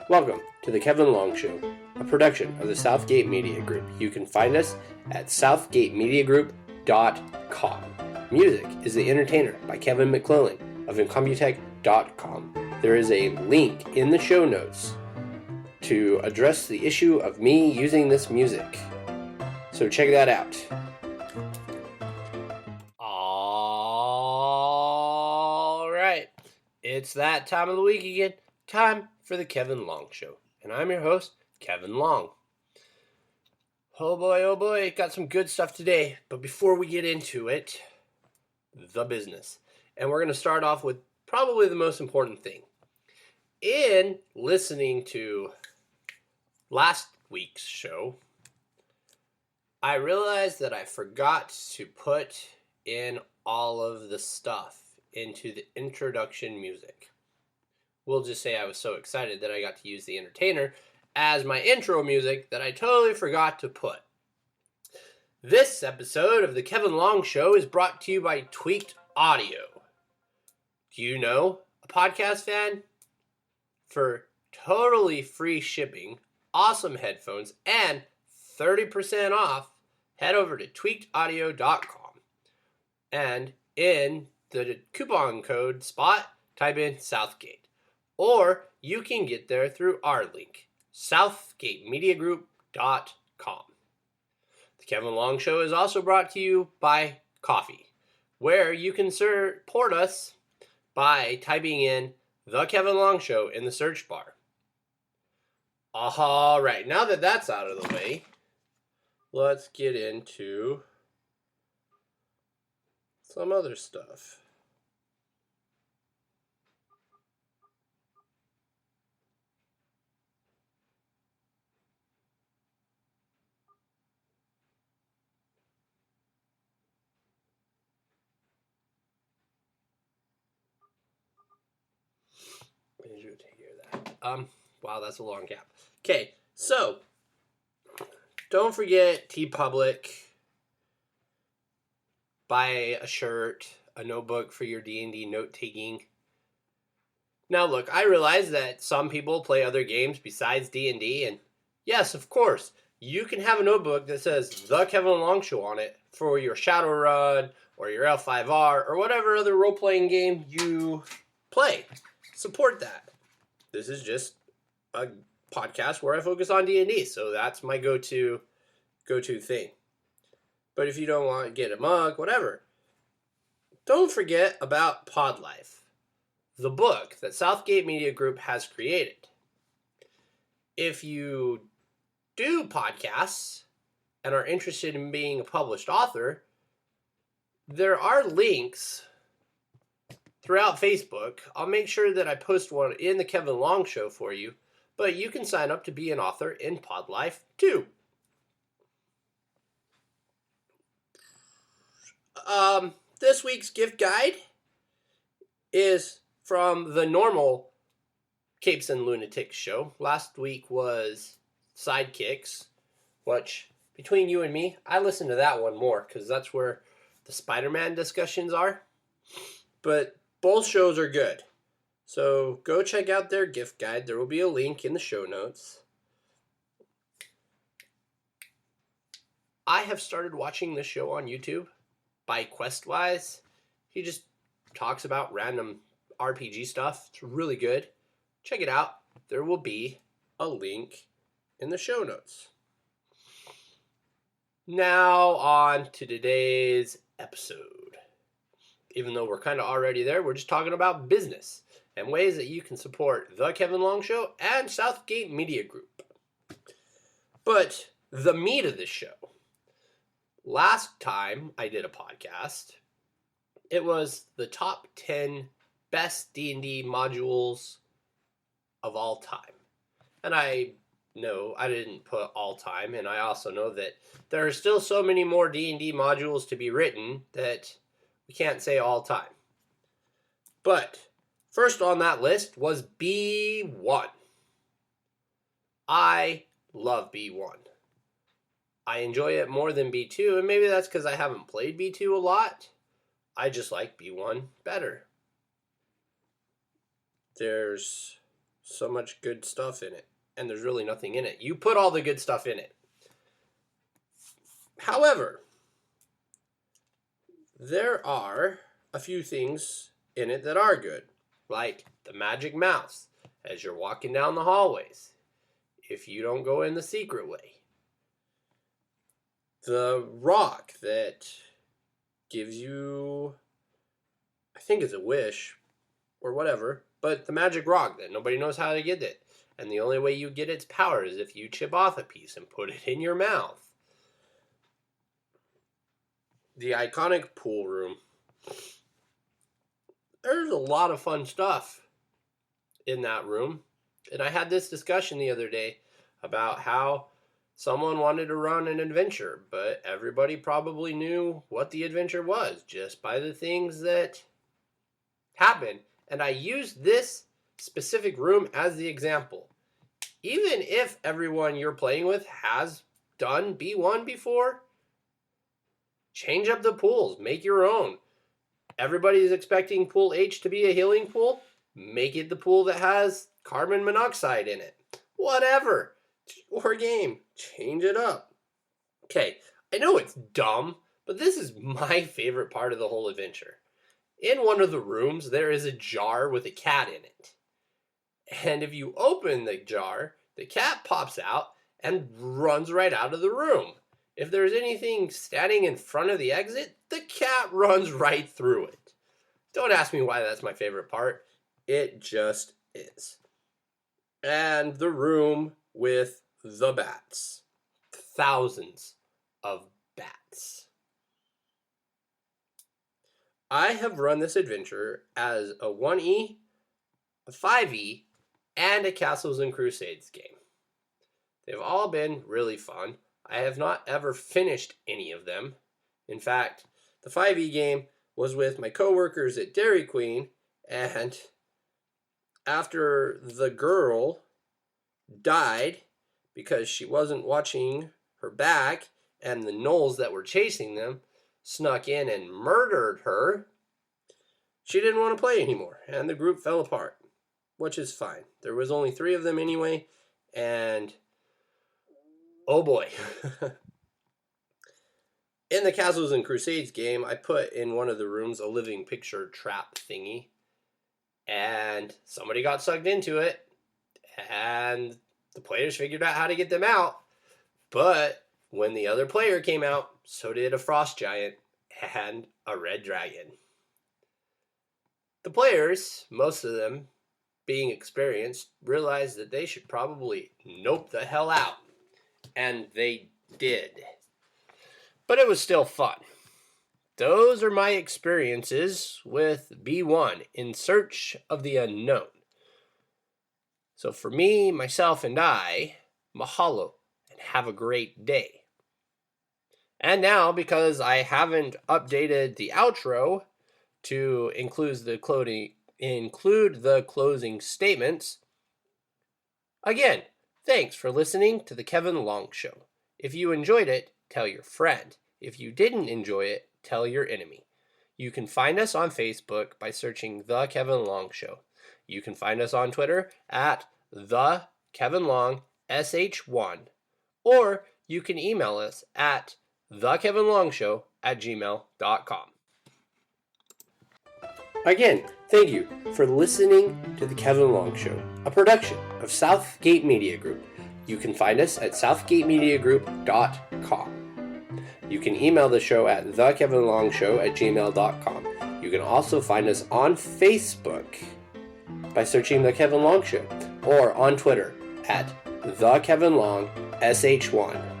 Welcome to the Kevin Long Show, a production of the Southgate Media Group. You can find us at southgatemediagroup.com. Music is The Entertainer by Kevin MacLeod of incompetech.com. There is a link in the show notes to address the issue of me using this music. So check that out. All right. It's that time of the week again. Time for the Kevin Long Show. And I'm your host, Kevin Long. Oh boy, got some good stuff today. But before we get into it, the business. And we're going to start off with probably the most important thing. In listening to last week's show, I realized that I forgot to put in all of the stuff into the introduction music. We'll just say I was so excited that I got to use The Entertainer as my intro music that I totally forgot to put. This episode of the Kevin Long Show is brought to you by Tweaked Audio. Do you know a podcast fan? For totally free shipping, awesome headphones, and 30% off, head over to tweakedaudio.com. And in the coupon code spot, type in Southgate. Or you can get there through our link, southgatemediagroup.com. The Kevin Long Show is also brought to you by Coffee, where you can support us by typing in The Kevin Long Show in the search bar. All right, now that that's out of the way, let's get into some other stuff. Take care of that. Wow, that's a long gap. Okay, so don't forget TeePublic. Buy a shirt, a notebook for your D&D note-taking. Now look, I realize that some people play other games besides D&D, and yes, of course, you can have a notebook that says The Kevin Long Show on it for your Shadowrun or your L5R or whatever other role-playing game you play. Support that. This is just a podcast where I focus on D&D, so that's my go-to thing. But if you don't want to get a mug, whatever, don't forget about Pod Life, the book that Southgate Media Group has created. If you do podcasts and are interested in being a published author, there are links throughout Facebook. I'll make sure that I post one in the Kevin Long Show for you, but you can sign up to be an author in Pod Life too. This week's gift guide is from the normal Capes and Lunatics show. Last week was Sidekicks, which, between you and me, I listen to that one more because that's where the Spider-Man discussions are. But both shows are good. So go check out their gift guide. There will be a link in the show notes. I have started watching this show on YouTube by Questwise. He just talks about random RPG stuff. It's really good. Check it out. There will be a link in the show notes. Now on to today's episode. Even though we're kind of already there, we're just talking about business and ways that you can support The Kevin Long Show and Southgate Media Group. But the meat of this show. Last time I did a podcast, it was the top 10 best D&D modules of all time. And I know I didn't put all time, and I also know that there are still so many more D&D modules to be written that we can't say all time. But first on that list was B1. I love B1. I enjoy it more than B2, and maybe that's because I haven't played B2 a lot. I just like B1 better. There's so much good stuff in it, and there's really nothing in it. You put all the good stuff in it. However, there are a few things in it that are good, like the magic mouse as you're walking down the hallways, if you don't go in the secret way. The rock that gives you, I think it's a wish or whatever, but the magic rock that nobody knows how to get it. And the only way you get its power is if you chip off a piece and put it in your mouth. The iconic pool room. There's a lot of fun stuff in that room. And I had this discussion the other day about how someone wanted to run an adventure, but everybody probably knew what the adventure was just by the things that happened. And I used this specific room as the example. Even if everyone you're playing with has done B1 before, change up the pools, make your own. Everybody's expecting pool H to be a healing pool. Make it the pool that has carbon monoxide in it. Whatever. Or game. Change it up. Okay, I know it's dumb, but this is my favorite part of the whole adventure. In one of the rooms, there is a jar with a cat in it. And if you open the jar, the cat pops out and runs right out of the room. If there's anything standing in front of the exit, the cat runs right through it. Don't ask me why that's my favorite part. It just is. And the room with the bats. Thousands of bats. I have run this adventure as a 1E, a 5E, and a Castles and Crusades game. They've all been really fun. I have not ever finished any of them. In fact, the 5E game was with my coworkers at Dairy Queen, and after the girl died because she wasn't watching her back and the gnolls that were chasing them snuck in and murdered her, she didn't want to play anymore, and the group fell apart, which is fine. There was only 3 of them anyway, and oh boy. In the Castles and Crusades game, I put in one of the rooms a living picture trap thingy, and somebody got sucked into it, and the players figured out how to get them out. But when the other player came out, so did a frost giant and a red dragon. The players, most of them being experienced, realized that they should probably nope the hell out. And they did. But it was still fun. Those are my experiences with B1 in search of the unknown. So for me, myself, and I, mahalo, and have a great day. And now, because I haven't updated the outro to include the closing statements, again, thanks for listening to The Kevin Long Show. If you enjoyed it, tell your friend. If you didn't enjoy it, tell your enemy. You can find us on Facebook by searching The Kevin Long Show. You can find us on Twitter at The Kevin Long SH1. Or you can email us at thekevinlongshow@gmail.com. Again, thank you for listening to The Kevin Long Show, a production of Southgate Media Group. You can find us at southgatemediagroup.com. You can email the show at thekevinlongshow@gmail.com. You can also find us on Facebook by searching The Kevin Long Show, or on Twitter at TheKevinLongSH1.